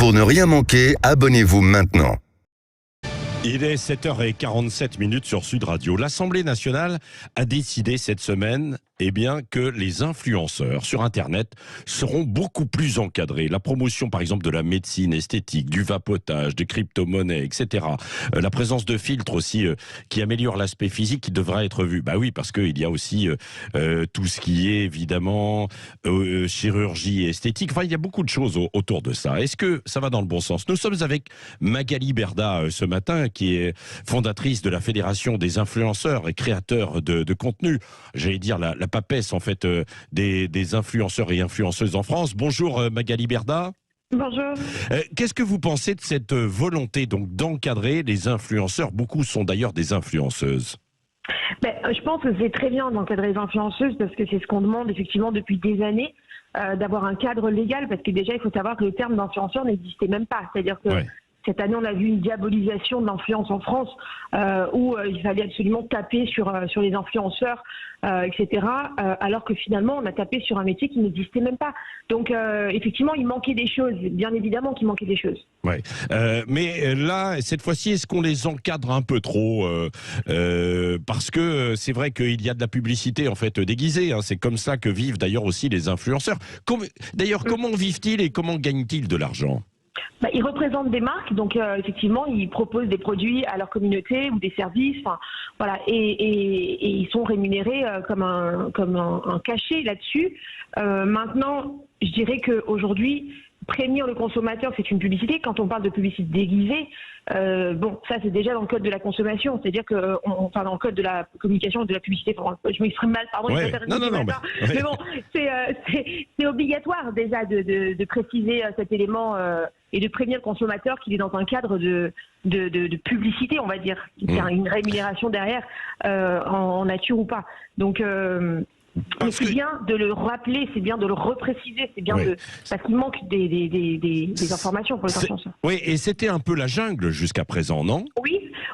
Pour ne rien manquer, abonnez-vous maintenant. Il est 7h47 sur Sud Radio. L'Assemblée nationale a décidé cette semaine que les influenceurs sur Internet seront beaucoup plus encadrés. La promotion, par exemple, de la médecine esthétique, du vapotage, des crypto-monnaies, etc. La présence de filtres aussi qui améliorent l'aspect physique qui devra être vu. Bah oui, parce qu'il y a aussi tout ce qui est évidemment chirurgie esthétique. Enfin, il y a beaucoup de choses autour de ça. Est-ce que ça va dans le bon sens? Nous sommes avec Magali Berda ce matin, qui est fondatrice de la Fédération des influenceurs et créateurs de contenu. J'allais dire la papesse en fait des influenceurs et influenceuses en France. Bonjour Magali Berda. Bonjour. Qu'est-ce que vous pensez de cette volonté donc d'encadrer les influenceurs? Beaucoup sont d'ailleurs des influenceuses. Je pense que c'est très bien d'encadrer les influenceuses parce que c'est ce qu'on demande effectivement depuis des années, d'avoir un cadre légal, parce que déjà il faut savoir que le terme d'influenceur n'existait même pas. C'est-à-dire que cette année, on a vu une diabolisation de l'influence en France où il fallait absolument taper sur les influenceurs, etc. Alors que finalement, on a tapé sur un métier qui n'existait même pas. Donc, effectivement, il manquait des choses. Bien évidemment qu'il manquait des choses. Ouais. Mais là, cette fois-ci, est-ce qu'on les encadre un peu trop parce que c'est vrai qu'il y a de la publicité en fait déguisée. Hein. C'est comme ça que vivent d'ailleurs aussi les influenceurs. D'ailleurs, comment vivent-ils et comment gagnent-ils de l'argent? Ils représentent des marques, donc effectivement, ils proposent des produits à leur communauté ou des services, voilà, et ils sont rémunérés comme un cachet là-dessus. Maintenant, je dirais qu'aujourd'hui, prévenir le consommateur, c'est une publicité. Quand on parle de publicité déguisée, ça c'est déjà dans le code de la consommation, c'est-à-dire que dans le code de la communication et de la publicité. Je m'exprime mal, pardon. Ouais. Mais bon, c'est obligatoire déjà de préciser cet élément et de prévenir le consommateur qu'il est dans un cadre de publicité, on va dire, qu'il y a une rémunération derrière, en nature ou pas. Donc c'est bien de le rappeler, c'est bien de le repréciser, c'est bien parce qu'il manque des informations pour les influenceurs. Oui, et c'était un peu la jungle jusqu'à présent, non?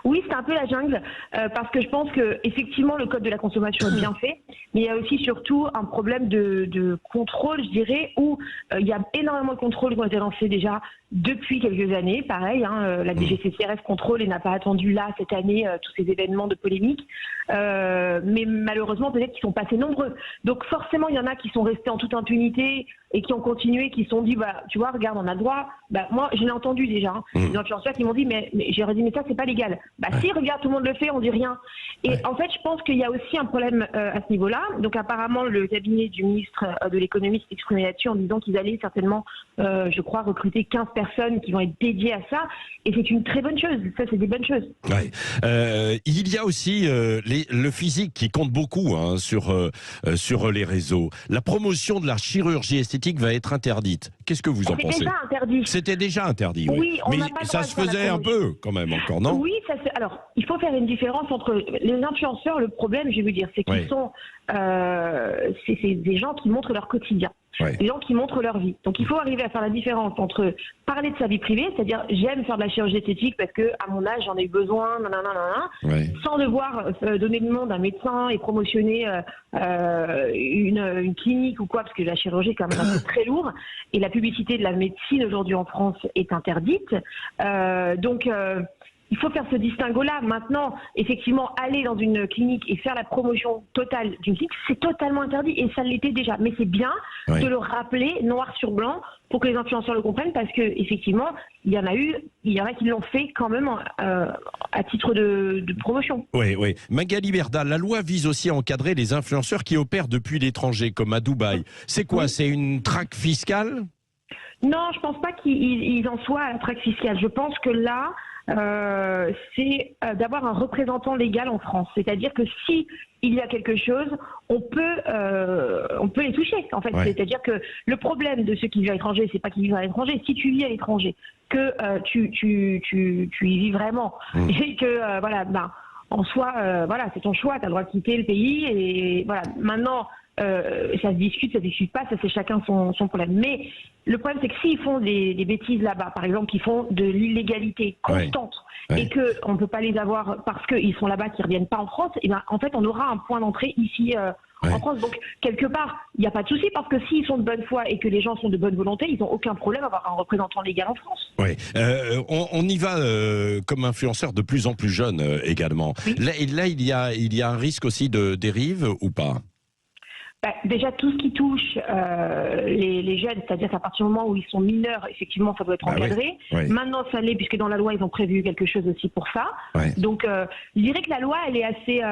Oui, c'est un peu la jungle, parce que je pense que effectivement le code de la consommation est bien fait, mais il y a aussi surtout un problème de contrôle, je dirais, où il y a énormément de contrôles qui ont été lancés déjà depuis quelques années. Pareil, la DGCCRF contrôle et n'a pas attendu là cette année tous ces événements de polémique, mais malheureusement peut-être qu'ils sont pas assez nombreux. Donc forcément il y en a qui sont restés en toute impunité et qui ont continué, qui se sont dit tu vois, regarde, on a le droit. Moi je l'ai entendu déjà, des influenceurs qui m'ont dit mais j'ai dit mais ça c'est pas légal. Si, regarde, tout le monde le fait, on dit rien. Et en fait, je pense qu'il y a aussi un problème à ce niveau-là. Donc apparemment, le cabinet du ministre de l'économie s'est exprimé là-dessus en disant qu'ils allaient certainement, je crois, recruter 15 personnes qui vont être dédiées à ça. Et c'est une très bonne chose. Ça, c'est des bonnes choses. Ouais. Il y a aussi le physique qui compte beaucoup sur les réseaux. La promotion de la chirurgie esthétique va être interdite. Qu'est-ce que vous en pensez? C'était déjà interdit. C'était déjà interdit, oui. Mais ça se faisait un peu quand même encore, non? Oui, alors, il faut faire une différence entre les influenceurs. Le problème, je vais vous dire, c'est qu'ils sont c'est des gens qui montrent leur quotidien. Des gens qui montrent leur vie. Donc il faut arriver à faire la différence entre parler de sa vie privée, c'est-à-dire j'aime faire de la chirurgie esthétique parce que à mon âge j'en ai eu besoin, sans devoir donner le nom d'un médecin et promotionner une clinique ou quoi, parce que la chirurgie est quand même un peu très lourd et la publicité de la médecine aujourd'hui en France est interdite. Il faut faire ce distinguo-là. Maintenant, effectivement, aller dans une clinique et faire la promotion totale d'une clinique, c'est totalement interdit et ça l'était déjà. Mais c'est bien de le rappeler noir sur blanc pour que les influenceurs le comprennent, parce que effectivement, il y en a qui l'ont fait quand même à titre de promotion. Oui. Magali Berda, la loi vise aussi à encadrer les influenceurs qui opèrent depuis l'étranger, comme à Dubaï. C'est quoi? C'est une traque fiscale? Non, je pense pas qu'ils en soient à la traque fiscale. Je pense que là, c'est d'avoir un représentant légal en France. C'est-à-dire que si il y a quelque chose, on peut les toucher. En fait, c'est-à-dire que le problème de ceux qui vivent à l'étranger, c'est pas qu'ils vivent à l'étranger. Si tu vis à l'étranger, que tu y vis vraiment, et que en soi, c'est ton choix. Tu as le droit de quitter le pays et voilà. Maintenant, ça se discute pas, ça c'est chacun son problème. Mais le problème, c'est que s'ils font des bêtises là-bas, par exemple, qu'ils font de l'illégalité constante, et qu'on ne peut pas les avoir parce qu'ils sont là-bas, qu'ils ne reviennent pas en France, et ben, en fait, on aura un point d'entrée ici en France. Donc, quelque part, il n'y a pas de souci, parce que s'ils sont de bonne foi et que les gens sont de bonne volonté, ils n'ont aucun problème à avoir un représentant légal en France. Oui, on y va comme influenceur de plus en plus jeune également. Oui. Là, il y a un risque aussi de dérive ou pas? Déjà, tout ce qui touche les jeunes, c'est-à-dire qu'à partir du moment où ils sont mineurs, effectivement, ça doit être encadré. Oui. Maintenant, ça l'est, puisque dans la loi, ils ont prévu quelque chose aussi pour ça. Donc, je dirais que la loi, elle est assez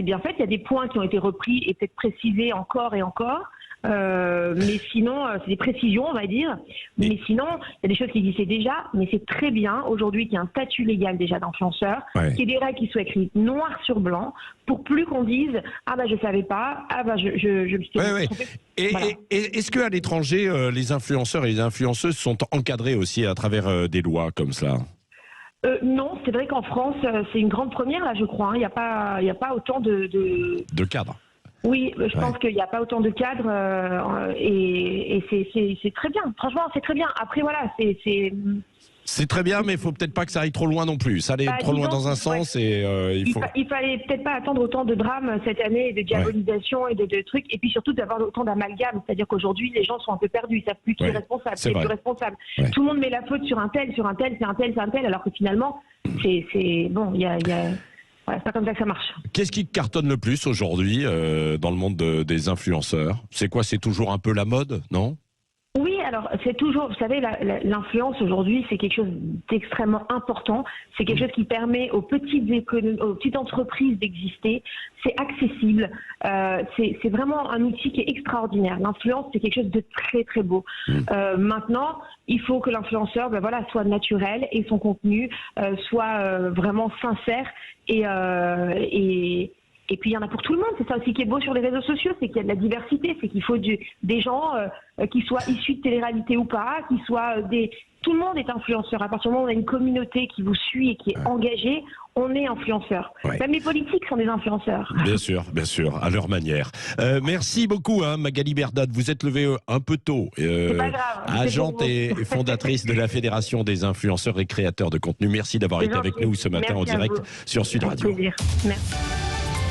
bien faite. Il y a des points qui ont été repris et peut-être précisés encore et encore. Mais sinon, c'est des précisions, on va dire. Mais sinon, il y a des choses qui existaient déjà, mais c'est très bien aujourd'hui qu'il y ait un statut légal déjà d'influenceur, qu'il y ait des règles qui soient écrites noir sur blanc, pour plus qu'on dise « Ah bah je savais pas, ah bah je me suis trompé ». Et est-ce qu'à l'étranger, les influenceurs et les influenceuses sont encadrés aussi à travers des lois comme cela? Non, c'est vrai qu'en France, c'est une grande première, là, je crois. Il n'y a pas autant de cadres. Oui, je pense qu'il n'y a pas autant de cadres et c'est très bien. Franchement, c'est très bien. Après, voilà, c'est très bien, mais il faut peut-être pas que ça aille trop loin non plus. Ça allait trop loin dans un sens et il fallait peut-être pas attendre autant de drames cette année, de diabolisation et de trucs, et puis surtout d'avoir autant d'amalgames. C'est-à-dire qu'aujourd'hui, les gens sont un peu perdus, ils savent plus qui est responsable, qui est plus responsable. Tout le monde met la faute sur un tel, c'est un tel, alors que finalement, c'est bon, il y a voilà, c'est pas comme ça que ça marche. Qu'est-ce qui cartonne le plus aujourd'hui dans le monde des influenceurs? C'est quoi? C'est toujours un peu la mode, non? Oui, alors c'est toujours, vous savez, l'influence aujourd'hui, c'est quelque chose d'extrêmement important. C'est quelque chose qui permet aux petites entreprises d'exister. C'est accessible. C'est vraiment un outil qui est extraordinaire. L'influence, c'est quelque chose de très très beau. Maintenant, il faut que l'influenceur, soit naturel et son contenu soit vraiment sincère et puis il y en a pour tout le monde, c'est ça aussi qui est beau sur les réseaux sociaux, c'est qu'il y a de la diversité, c'est qu'il faut des gens qui soient issus de télé-réalité ou pas, tout le monde est influenceur. À partir du moment où on a une communauté qui vous suit et qui est engagée, on est influenceur. Même les politiques sont des influenceurs. Bien sûr, à leur manière. Merci beaucoup, Magali Berdad. Vous êtes levée un peu tôt. C'est pas grave. Agente et fondatrice de la Fédération des influenceurs et créateurs de contenu. Merci d'avoir été avec nous ce matin en direct sur Sud Radio. Plaisir. Merci.